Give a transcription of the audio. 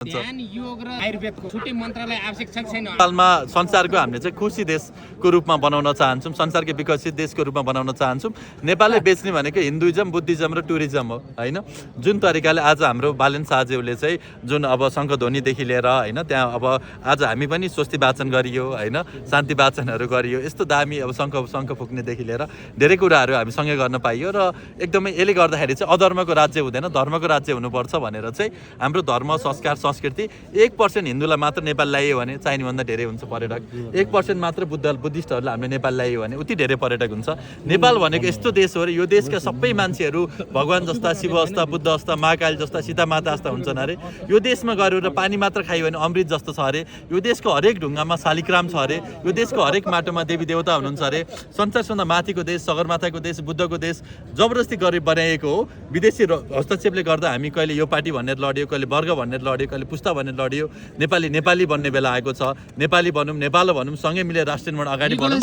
नेपालमा संसारको हामीले चाहिँ खुसी देशको रूपमा बनाउन चाहन्छौँ, संसारकै विकसित देशको रूपमा बनाउन चाहन्छौँ। नेपालले बेच्ने भनेको हिन्दुइजम, बुद्धिज्म र टुरिज्म हो होइन। जुन तरिकाले आज हाम्रो बालेन शाहज्यूले चाहिँ जुन अब शङ्खध्वनिदेखि लिएर होइन त्यहाँ अब आज हामी पनि स्वस्ति वाचन गरियो होइन, शान्ति वाचनहरू गरियो, यस्तो दामी अब शङ्ख फुक्नेदेखि लिएर धेरै कुराहरू हामी सँगै गर्न पाइयो। र एकदमै यसले गर्दाखेरि चाहिँ अधर्मको राज्य हुँदैन, धर्मको राज्य हुनुपर्छ भनेर चाहिँ हाम्रो धर्म संस्कार संस्कृति 1% हिन्दूलाई मात्र नेपाल ल्यायो भने चाहिनेभन्दा धेरै हुन्छ पर्यटक, 1% मात्र बुद्धिस्टहरूलाई हामीले नेपाल ल्यायो भने उति धेरै पर्यटक हुन्छ। नेपाल भनेको यस्तो देश हो र यो देशका सबै मान्छेहरू भगवान् जस्ता, शिव जस्ता, बुद्ध जस्ता, महाकाल जस्ता, सीता माता जस्ता हुन्छन् अरे। यो देशमा गएर पानी मात्र खायो भने अमृत जस्तो छ अरे। यो देशको हरेक ढुङ्गामा शालिग्राम छ अरे। यो देशको हरेक माटोमा देवी देवता हुनुहुन्छ अरे। संसारभन्दा माथिको देश, सगरमाथाको देश, बुद्धको देश जबरजस्ती गरेर बनाइएको हो। विदेशी हस्तक्षेपले गर्दा हामी कहिले यो पार्टी भनेर लड्यो, कहिले वर्ग भनेर लड्यो, कहिले पुस्ता भनेर लड्यो। नेपाली बन्ने बेला आएको छ। नेपाली भनौँ, नेपाल भनौँ, सँगै मिलेर राष्ट्र निर्माण अगाडि बढौँ।